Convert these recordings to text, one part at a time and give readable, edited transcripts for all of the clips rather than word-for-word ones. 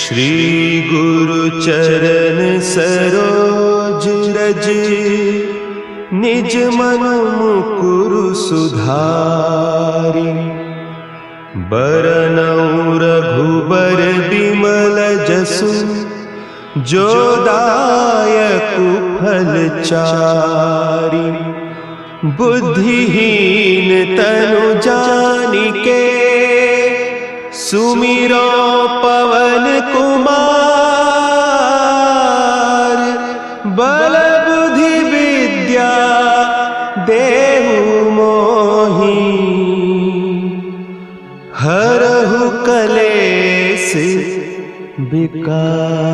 श्री गुरु चरण सरोज रज, निज मन मुकुरु सुधारि। बरनउँ रघुबर बिमल जसु, जो दायकु फल चारि। बुद्धिहीन तनु जानिके, सुमिरो पवन कुमार। बल बुद्धि विद्या देहु मोहि, हरहु कलेस विकार।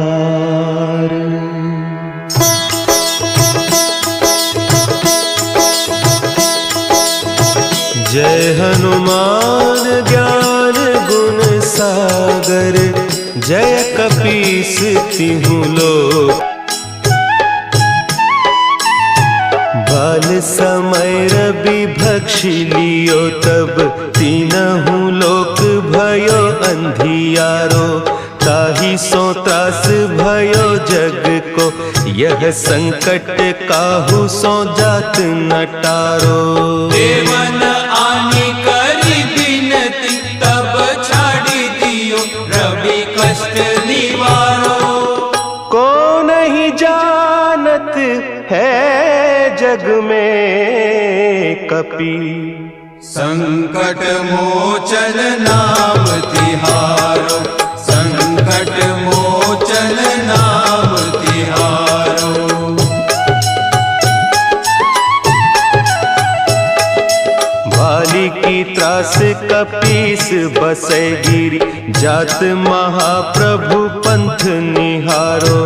जय हनुमान ज्ञान गुण सागर, जय कपीस तिहु लोक। बाल समय रवि भक्षि लियो, तब तीनहु लोक भयो अंधियारो। ताहि सो त्रास भयो जग को, यह संकट काहू सो जात न टारो। देवन आनी करी बिनती, तब छाड़ी दियो रवि कष्ट निवारो। को नहीं जानत है जग में कपि, संकट मोचन नाम तिहारो। संकट मोचन नाम तिहारो। भाली की त्रास कपीस बसै गिरि, जात महाप्रभु पंथ निहारो।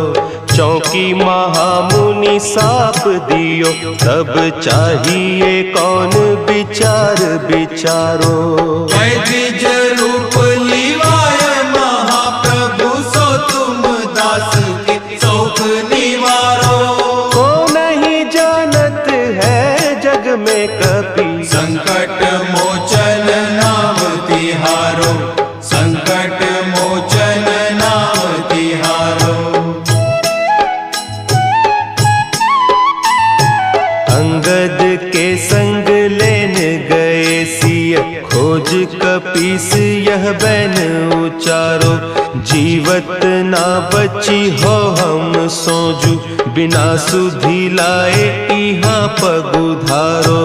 चौकी महामुनि साप दियो, तब चाहिए कौन विचार विचारो। द्विज रूप लिवाय महाप्रभु, सो तुम दास के शोक निवारो। को नहीं जानत है जग में कपि, संकट मोचन नाम तिहारो। संकट मोचन नाम तिहारो। अंगद के संग लेन गए सिय, खोज कपीस यह बैन उचारो। जीवत ना बची हो हम सोजू, बिना सुधि लाए इहाँ पगुधारो।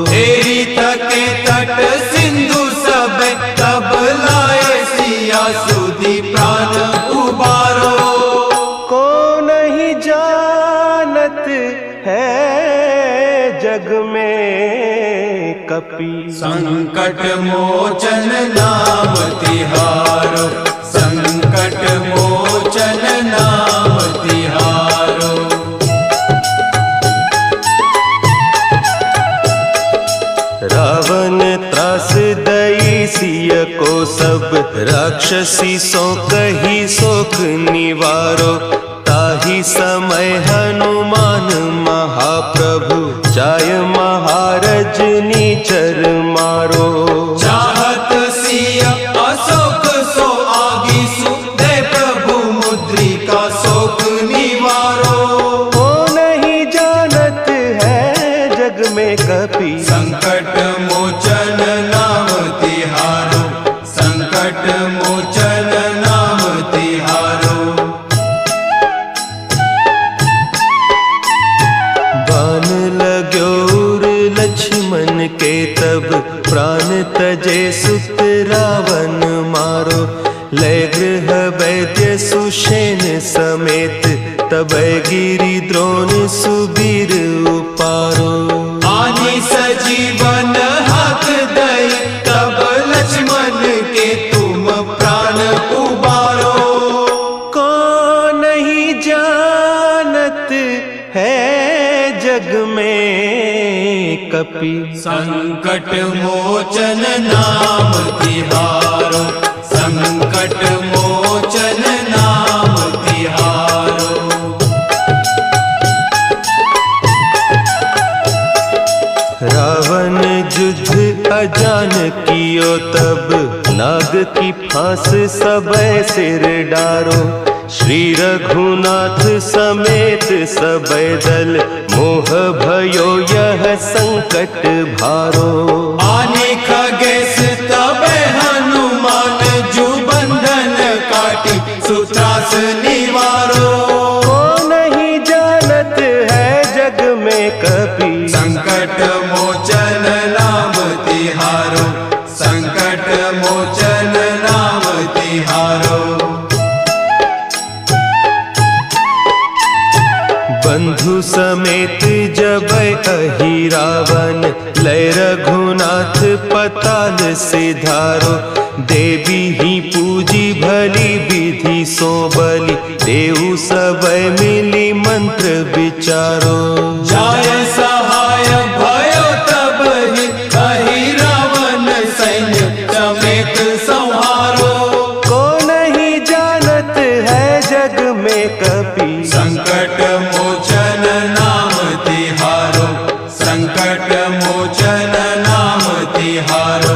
तेरी थके तट सिंधु सब, तब लाए सिया सुधि प्राण उबारो। को नहीं जानत है जग में कपि, संकट मोचन नाम तिहारो। संकट मोचन नाम तिहारो। रावण त्रास दई सिय को, सब राक्षसी सो कही सोख निवारो। ताहि समय हनुमान महाप्रभु, जाय महारज नीचर मारो। चाहत सिया अशोक सो आगीसु, दे प्रभु मुद्रिका शोक निवारो। को नहीं जानत है जग में कपि, संकट मोचन नाम तिहारो। संकट मोचन नाम तिहारो। बान लाग्यो उर लक्ष्मण के, तब प्राण तजे सुत रावण मारो। लय गृह वैद्य सुषेण समेत, तब गिरि द्रोण सुबीर उपारो। आनी सजीवन हक दई, तब लक्ष्मण के तुम प्राण उबारो। को नहीं जानत है जग में कपि, संकट मोचन नाम तिहारो। संकट मोचन नाम तिहारो। रावण युद्ध अजान कियो, तब नाग की फांस सब सिर डारो। श्री रघुनाथ समेत सब दल मोह भयो यह संकट भारो। आने खगेश तब हनुमान जो बंधन काटी सुत्रास निवारो। को नहीं जानत है जग में कपि संकट मोचन नाम तिहारो। संकट मोचन नाम तिहारो। बंधु समेत जब अहि रावण लय रघुनाथ पताल सिधारो। देवी ही पूजी भली विधि सो बलि देहु सब मिली मंत्र विचारो। जाय सहाय भयो तब ही अहि रावण सैन्य समेत संहारो। को नहीं जानत है जग में कपि संकट मोचन नाम तिहारो। संकट मोचन नाम तिहारो।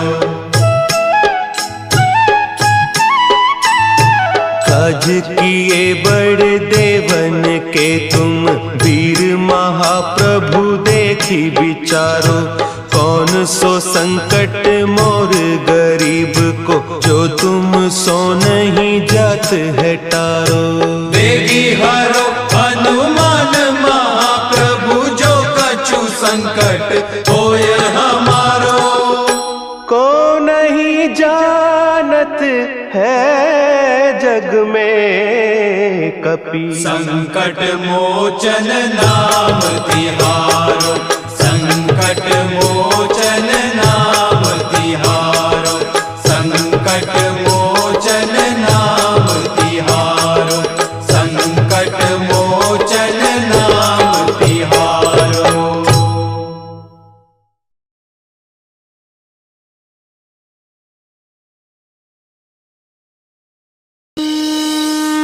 काज किए बड़ देवन के तुम वीर महाप्रभु देखी विचारो। कौन सो संकट मोर गरीब को जो तुम सो नहीं जात है टारो। बेगी हरो हनुमान महाप्रभु जो कछु संकट होय हमारो। को नहीं जानत है जग में कपि संकट मोचन नाम तिहारो। संकट मोचन नाम तिहारो। संकट मोचन नाम तिहारो। संकट मोचन नाम तिहारो।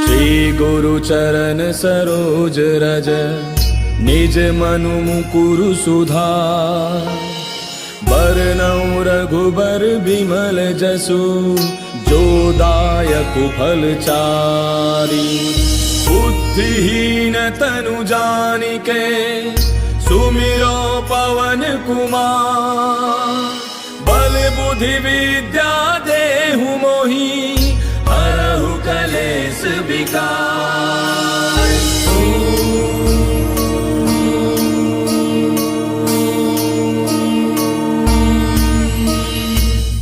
श्री गुरु चरण सरोज रज निज मनु मुकुरु सुधार। बरनउँ रघुबर बिमल जसु जो दायक फल चारि। बुद्धिहीन तनु जानिके सुमिरो पवन कुमार। बल बुद्धि विद्या देहु मोहि हरहु कलेश विकार।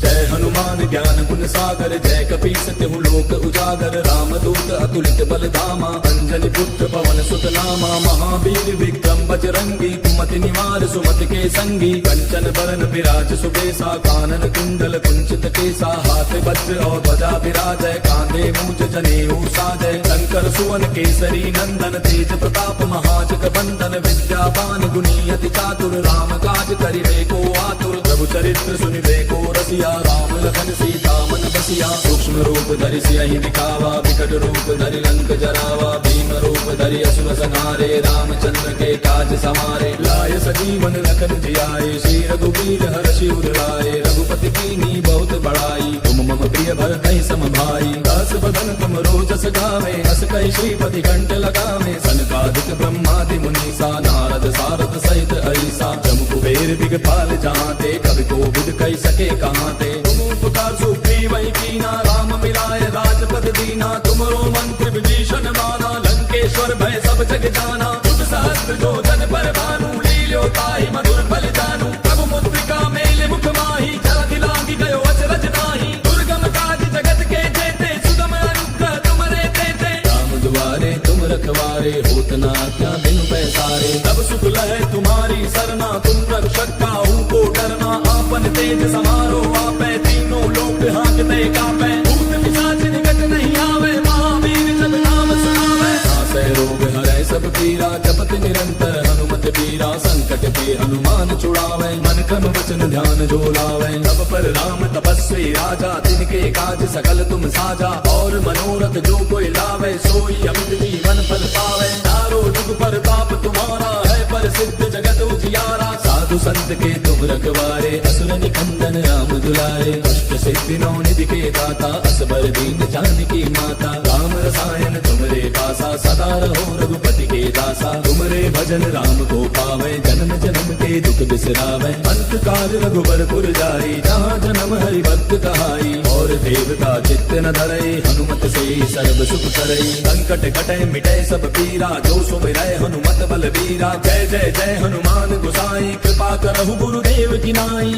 जय हनुमान ज्ञान गुण सागर जय कपीस तिहु लोक उजागर। रामदूत अतुलित बल धामा अंजनी पुत्र पवन सुत नामा। महावीर विक्रम बजरंगी कुमति निवार सुमति के संगी। कंचन बरन विराज सुबेसा कानन कुंडल कुंचित केसा। हाथ वज्र और ध्वजा विराजय कांधे मूज जनेऊ साजय। शंकर सुवन केसरी नंदन तेज प्रताप महाजग बंदन। विद्यावान गुणी अति चातुर राम काज करिबे को आतुर। प्रभु चरित्र सुनिबे को रसिया राम लखन सीता मन बसिया। सूक्ष्म रूप धरि सियहि दिखावा विकट रूप धरि लंक जरावा। भीम रूप धरि असुर संहारे रामचंद्र के काज समारे। लाय सजीवन लखन जियाए श्री रघुवीर हर्षि उर लाए। रघुपति कीन्ही बहुत बड़ाई तुम मम प्रिय भरतहि सम भाई। दास बदन तुम रोजस गावे अस कहि श्रीपति कंठ लगावे। सनकादिक ब्रह्मादि मुनीसा नारद सारद सहित ऐसा। जम कुबेर दिगपाल जहांते कवि कोविद कहि सके कहांते। तुम उपकार सुग्रीवहि कीना राम मिलाय राजपद दीना। तुमरो मंत्र विभीषण माना लंकेश्वर भय सब जग जाना। तुम सहस्त्र जो जन पर भानु लील्यो ताहि मधुर फल जानू। प्रभु मुद्रिका मेल मुख माहि जलधि लांघि गयो अचरज नाही। दुर्गम काज जगत के जेते सुगम अनुग्रह तुमरे तेते। राम दुआरे तुम रखवारे होत न आज्ञा बिनु पैसारे। तब सुख लहै तुम्हारी सरना तुम रक्षक काहू को डरना। आपन तेज समारो आपै तीनों लोक हांकते कापै। भूत पिशाच निकट नहीं आवे महावीर जब नाम सुनावे। नासै रोग हरै सब पीरा जपत निरंतर हनुमत बीरा। संकट के हनुमान छुड़ावे मन क्रम वचन ध्यान जो लावे। तब पर राम तपस्वी राजा तिनके काज सकल तुम साजा। और मनोरथ जो कोई लावे सोई अमित जीवन फल पावे। चारों जुग परताप तुम्हारा है प्रसिद्ध जगत उजियारा। साधु साधु संत के तुम रखवारे, असुर निकंदन राम दुलारे। अष्ट सिद्धि नौ निधि के दाता, असबर दीन जानकी माता। राम रसायन तुमरे पासा, सदा रहो रघुपति के दासा। तुमरे भजन राम को पावे, जन्म जन्म के दुख बिसरावे। अंत काल रघुबर पुर जाई, जहाँ जन्म हरि भक्त कहाई। और देवता चित्त न धरई, हनुमत से सर्व सुख करई। संकट कटे मिटे सब पीरा, जो सुमिरै हनुमत बलबीरा। जय जय जय हनुमान गोसाई, कृपा करहु गुरुदेव की नाई।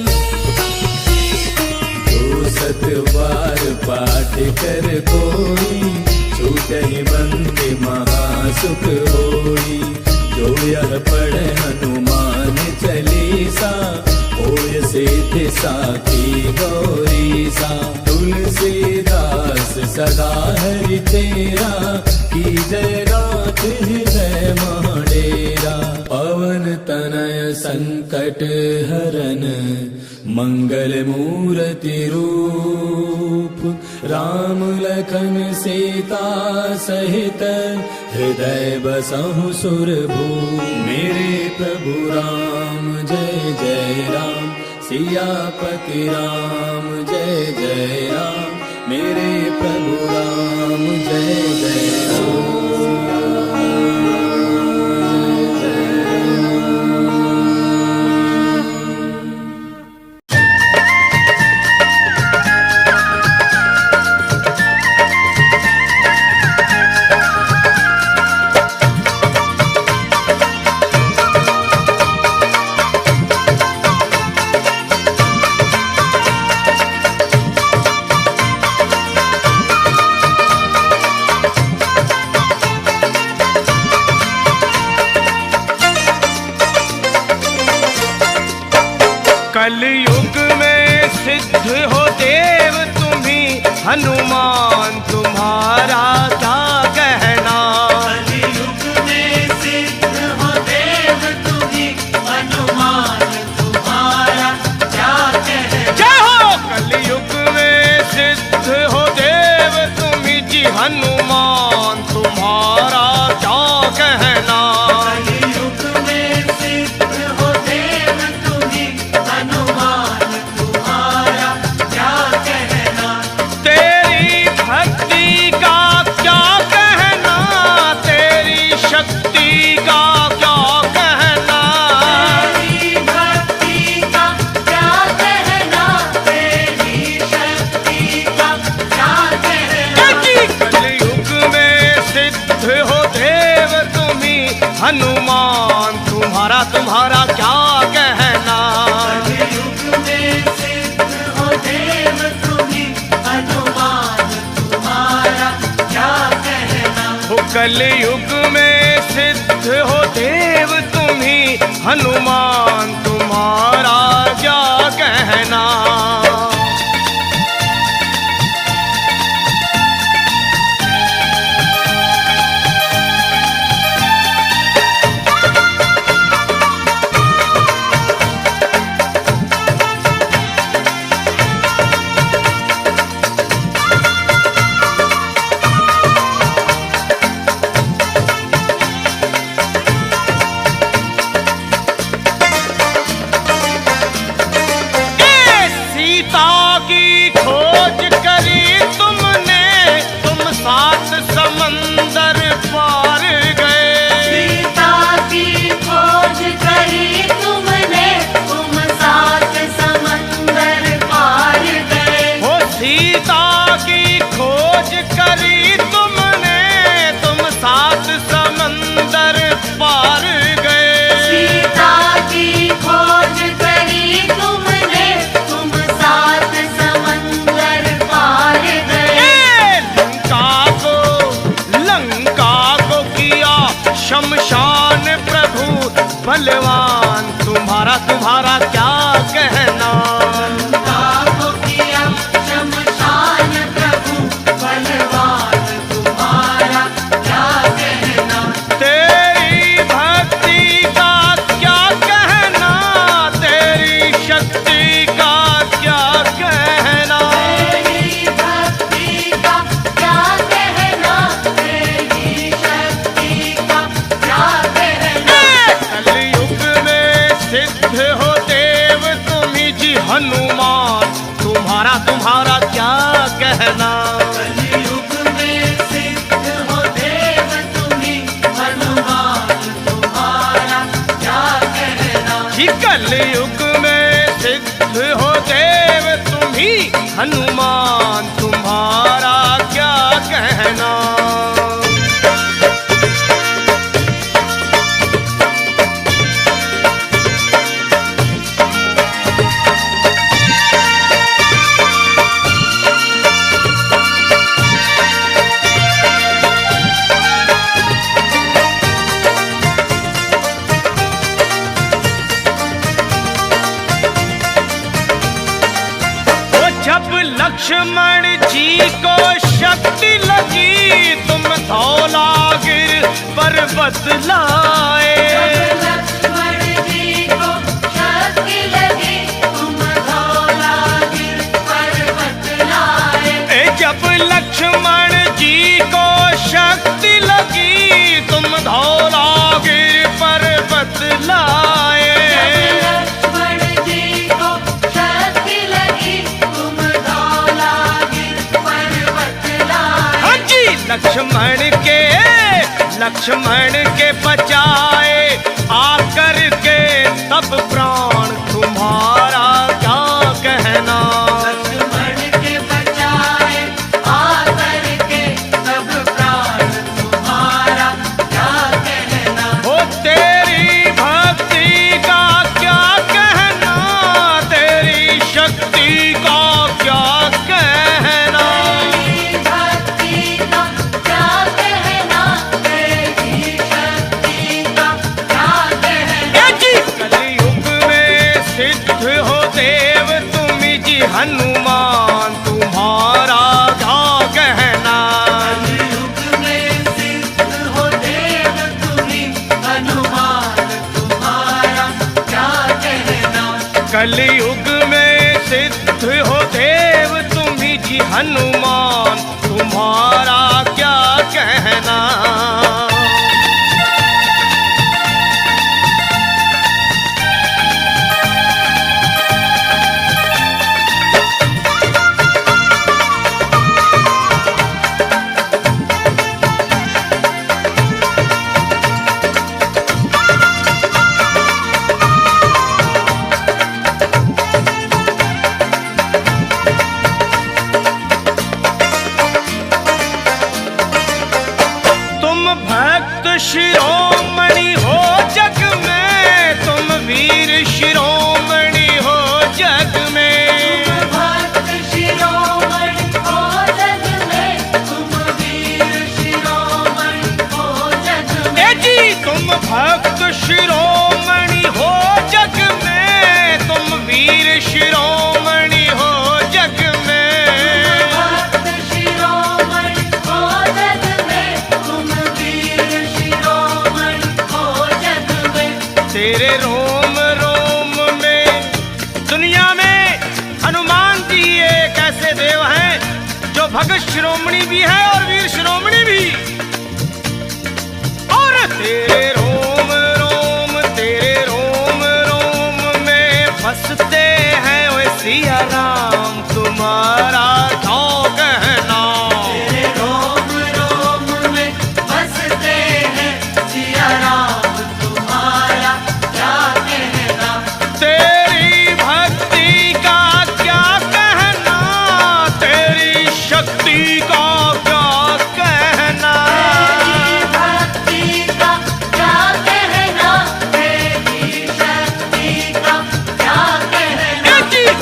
जो सत बार पाठ कर कोई, छूटहि बंदे महासुख होई। जो यह पढ़े हनुमान चालीसा, होय सिद्धि साखी गौरीसा। तुलसीदास सदा हरि तेरा, की जय गात हृदय महडेरा। पवन तनय संकट हरन, मंगल मूर्ति रूप। राम लखन सीता सहित, हृदय बसहु सुरभूप। मेरे प्रभु राम जय जय राम, सियापति राम जय जय राम। मेरे प्रभु राम जय जय राम। कलयुग में सिद्ध हो देव तुम्ही, हनुमान तुम्हारा क्या कहना। कलयुग में सिद्ध हो देव तुम्ही, हनुमान तुम्हारा क्या कहना। जय हो। कलयुग में सिद्ध हो देव तुम्ही जी, हनुमान तुम्हारा क्या कहना। कलयुग में सिद्ध हो देव तुम्ही, हनुमान तुम्हारा क्या कहना। तेरी भक्ति का क्या कहना, तेरी शक्ति का क्या कहना। तेरी भक्ति का क्या कहना, तेरी शक्ति का क्या कहना। कलयुग में सिद्ध हो देव तुम्ही, हनुमान तुम्हारा तुम्हारा क्या कहना। कलयुग में सिद्ध हो देव तुम्ही, हनुमान तुम्हारा क्या कहना। हो कलयुग में सिद्ध हो देव तुम्ही, हनुमान तुम्हारा क्या कहना। लगी तुम धौलागिर पर्वत लाए। लक्ष्मण जी को शक्ति लगी तुम धौलागिर पर्वत लाए। जब लक्ष्मण जी को शक्ति लगी तुम धौलागिर पर्वत लाए। लक्ष्मण जी को शक्ति लगी तुम धौलागिर पर्वत लाए। हाँ जी, लक्ष्मण के बचाए आकर के तब प्राण तुम्हारा क्या कहना। लक्ष्मण के बचाए आकर के तब प्राण तुम्हारा क्या कहना। ओ तेरी भक्ति का क्या कहना, तेरी शक्ति का क्या कहना। तेरी भक्ति का क्या कहना, तेरी शक्ति का क्या कहना। कलयुग में सिद्ध हो देव तुम जी हनुमान तुम्हारा क्या कहना। कलयुग में सिद्ध हो देव तुम्ही हनुमान तुम्हारा क्या कहना। कलयुग में सिद्ध हो देव तुम जी हनुमान तुम्हारा क्या कहना। शिरोमणि हो जग में, तुम वीर शिरोमणि हो जग में। तुम भक्त शिरोमणि हो जग में, तुम वीर शिरोमणि हो जग में। जी तुम भक्त शिरोमणि हो जग में, तुम वीर शिरोमणि हो जग में। भक्त शिरोमणि हो जग में, तुम वीर शिरोमणि हो जग में। तेरे रोम रोम में दुनिया में हनुमान जी एक ऐसे देव हैं जो भगत शिरोमणि भी है और वीर शिरोमणि भी। और तेरे रोम रोम में बसते हैं वे सिया राम तुम्हारा क्या कहना। तेरे रोम रोम में बसते हैं सिया राम तुम्हारा क्या कहना। तेरी भक्ति का क्या कहना, तेरी शक्ति का क्या कहना। तेरी भक्ति का क्या कहना, तेरी शक्ति का क्या कहना।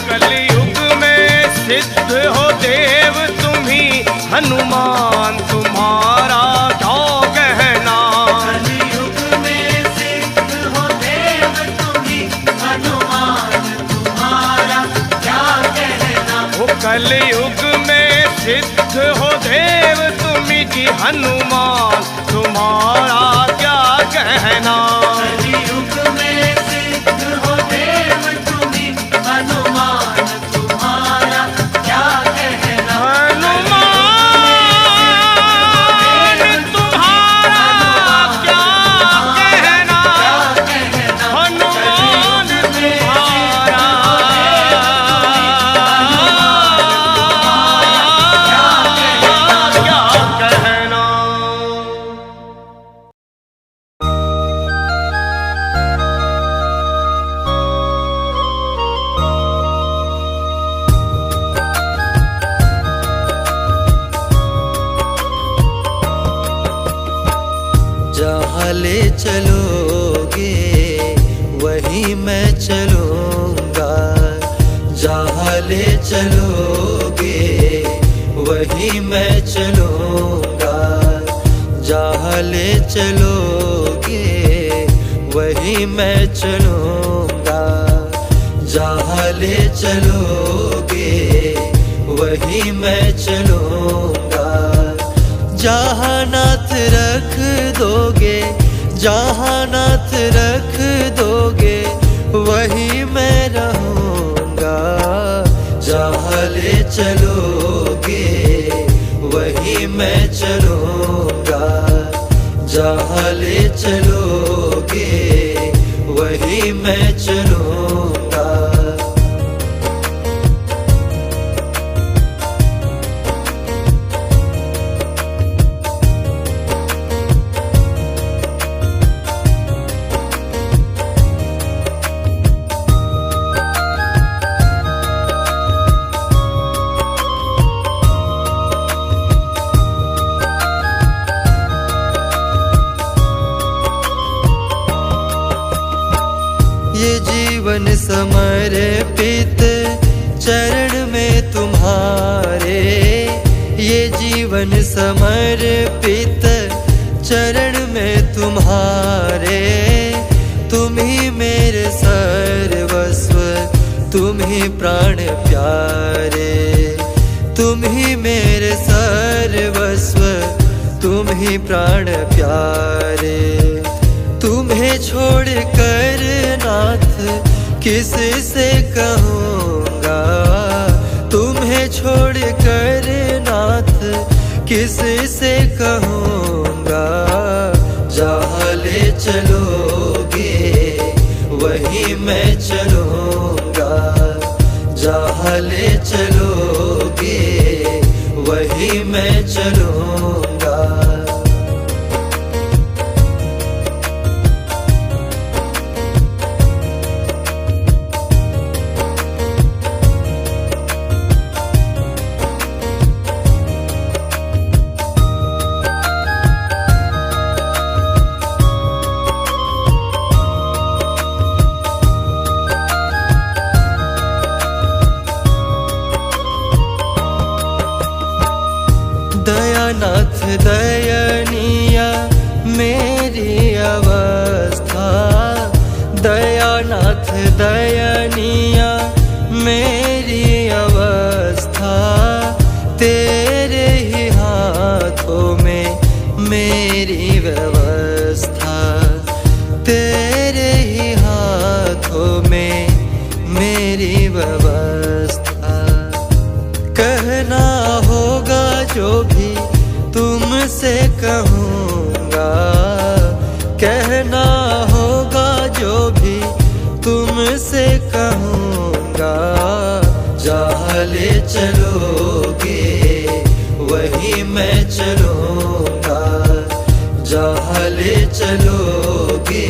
कलयुग में सिद्ध हो देव तुम्ही हनुमान तुम्हारा क्या कहना। कलयुग में सिद्ध हो देव तुम्ही हनुमान तुम्हारा क्या कहना। वो कलयुग में सिद्ध हो देव तुम्ही जी हनुमान तुम्हारा क्या कहना। कलयुग में सिद्ध हो देव तुम्ही हनुमान तुम्हारा क्या कहना। हनुमान तुम्हारा क्या कहना। हनुमान तुम्हारा क्या कहना। जहाँ ले चलोगे वहीं मैं चलूँगा, जहाँ ले चलोगे वहीं मैं चलूँगा, जहाँ ले चलोगे वहीं मैं चलूँगा, जहाँ ले चलोगे वहीं मैं चलूँगा, जहाँ नाथ रख दोगे, जहाँ नाथ रख दोगे वही मैं रहूँगा। जहाँ ले चलोगे वही मैं चलूँगा। जहाँ ले चलोगे वही मैं चलूँगा। ये जीवन समर्पित चरण में तुम्हारे, ये जीवन समर्पित चरण में तुम्हारे। तुम ही मेरे सर्वस्व, तुम ही प्राण प्यारे। तुम ही मेरे सर्वस्व, तुम ही प्राण प्यारे। तुम्हें छोड़ कर नाथ किस से कहूँगा। तुम्हें छोड़ कर नाथ किस से कहूँगा। जहाँ ले चलोगे वही मैं चलूँगा। जहाँ ले चलोगे वही मैं चलूँगा। दयानाथ दयनीय मेरी अवस्था। दयानाथ दयनीय मेरी अवस्था। तेरे ही हाथों में मेरी व्यवस्था। तेरे ही हाथों में मेरी व्यवस्था। कहना होगा जो भी तुमसे कहूँगा। कहना होगा जो भी तुमसे कहूँगा। जहाँ ले चलोगे वही मैं चलूँगा। जहाँ ले चलोगे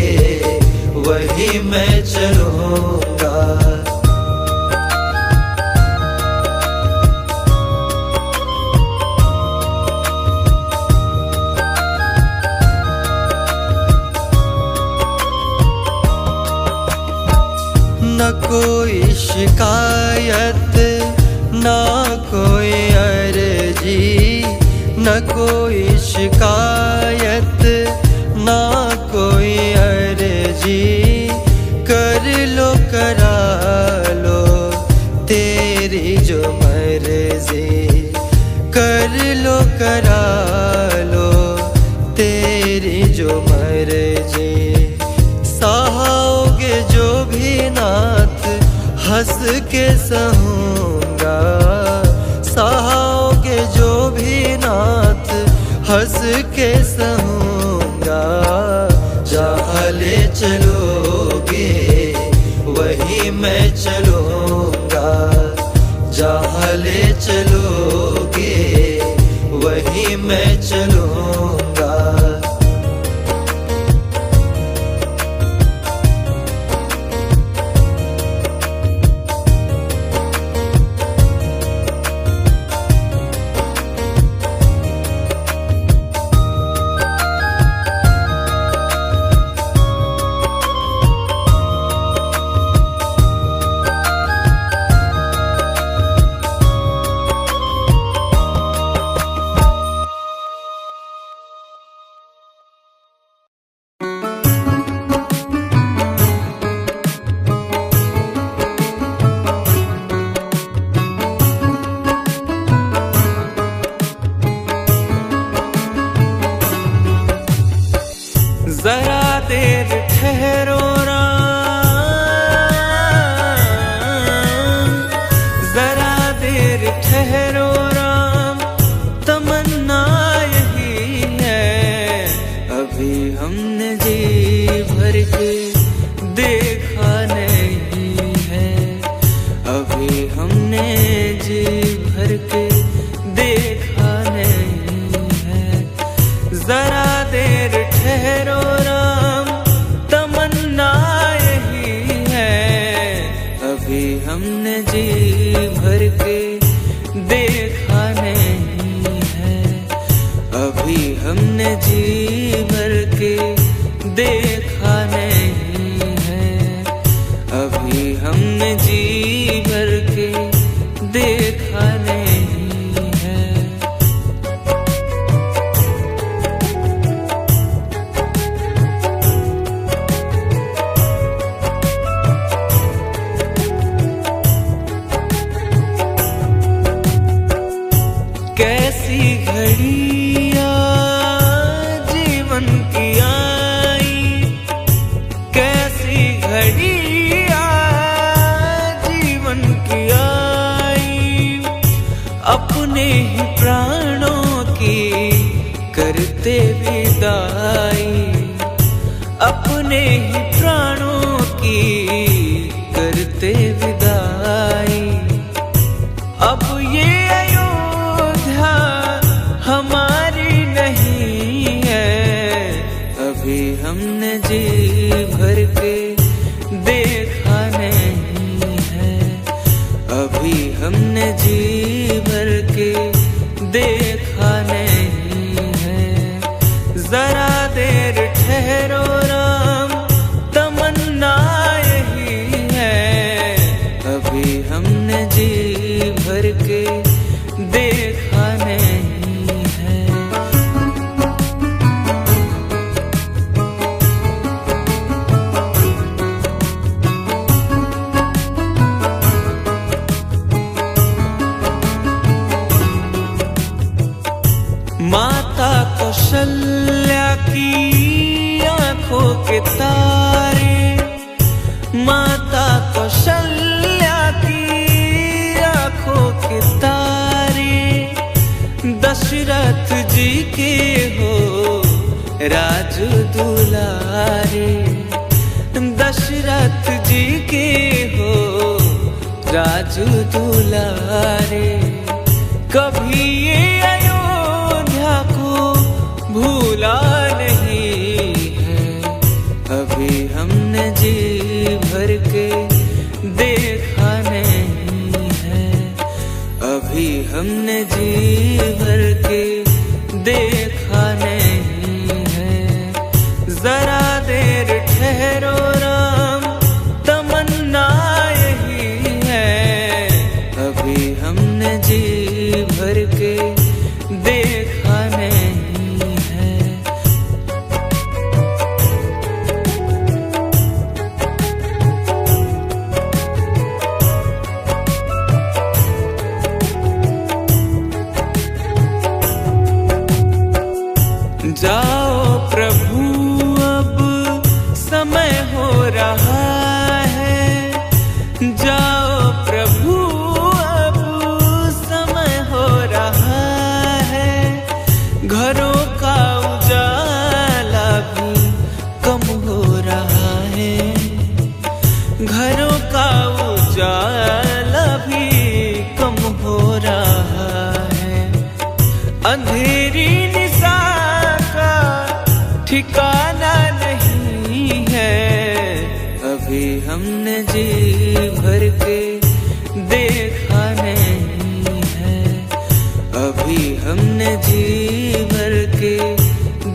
वही मैं चलूँगा। न कोई शिकायत, न कोई अर्जी। न कोई शिकायत, न कोई अर्जी। कर लो करा लो तेरी जो मर्जी। कर लो करा लो तेरी जो मर्जी। सहाओगे जो भी नाथ हंस के सहूँगा। सहाओगे जो भी नाथ हंस के सहूँगा। जहाँ ले चलोगे वही मैं चलूँगा। जहाँ ले चलोगे वही मैं चलूँगा। जरा देर ठहरो राम, जरा देर ठहरो राम, तमन्ना यही है। अभी हमने जी भर के देखा नहीं है, अभी हमने जी भर के देखा नहीं है। जरा देर ठहरो राम, तमन्ना यही है। अभी हमने जी भर के देखा नहीं है, अभी हमने जी भर के देखा नहीं है, अभी हमने जी भर के देखा नहीं है। कैसी घड़ियां जीवन की आई, कैसी घड़ियां जीवन की आई, अपने ही प्राणों की करते विदाई, अपने ही प्राणों की करते विदाई। अब ये अयोध्या हमारी नहीं है, अभी हमने जी भर के देखा नहीं है, अभी हमने जी भर के देखा नहीं है। जरा देर ठहरो राम, तमन्ना यही है। अभी हमने जी भर के देखा नहीं है। माता कौशल्या की आंखों के तारे, माता कौशल्या की आंखों के तारे, दशरथ जी के हो राज दुलारे, दशरथ जी के हो राज दुलारे। कभी ये अयोध्या को भूला नहीं है, अभी हमने जी भर के देखा नहीं है, अभी हमने जी भर के देखा नहीं है। जरा देर ठहरो राम, तमन्ना यही है। अभी हमने जी भर के देखा नहीं है। जाओ प्रभु अब समय हो रहा है, जाओ प्रभु अब समय हो रहा है। घरों का उजाला भी कम हो रहा है, घरों का उजाला भी कम हो रहा है। अंधेरी निशा का ठिकाना नहीं है, अभी हमने जी भर के देखा नहीं है, अभी हमने जी भर के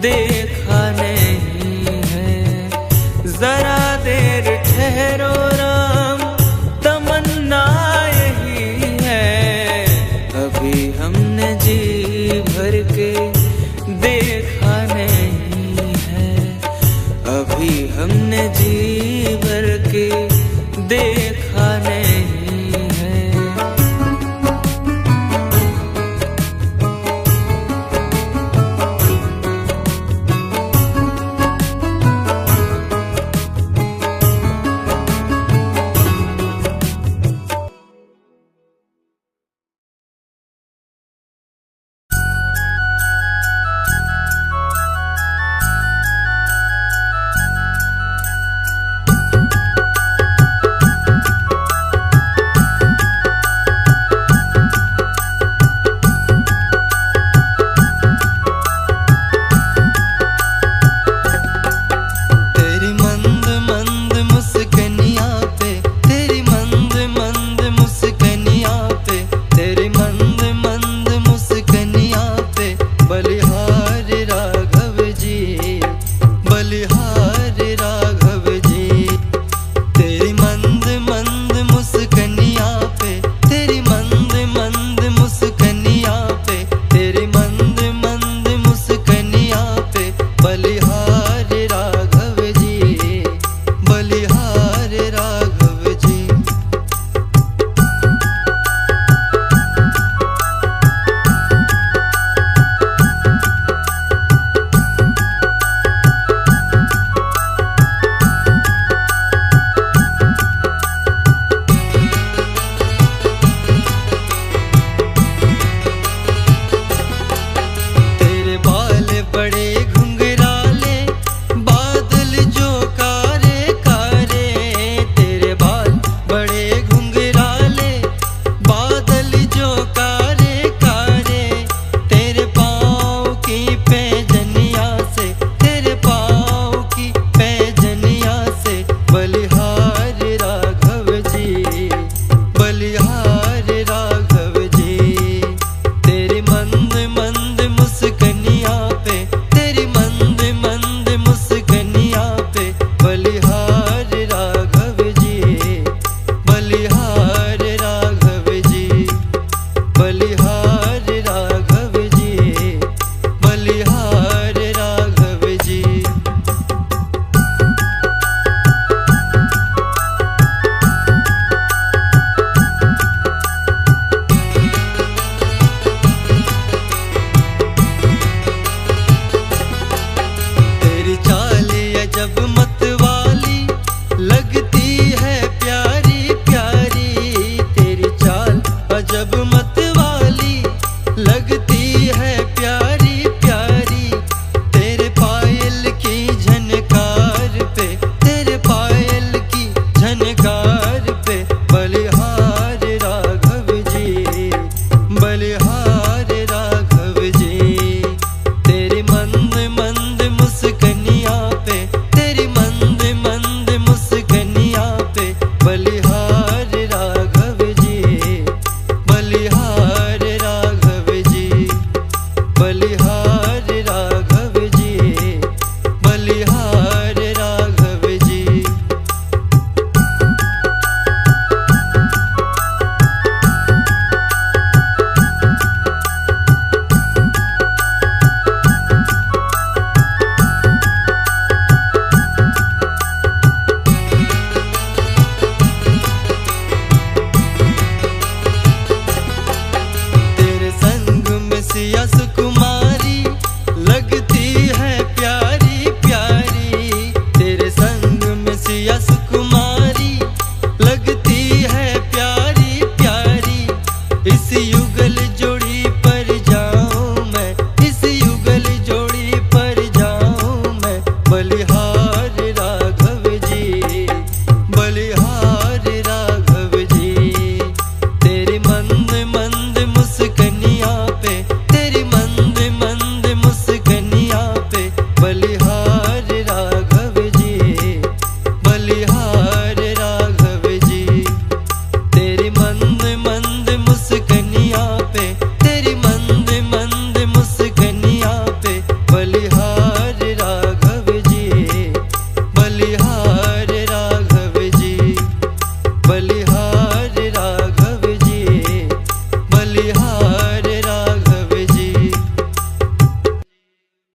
देखा नहीं है। जरा देर ठहरो राम, तमन्ना यही है। अभी हमने जी भर के देखा नहीं है, अभी हमने जी भर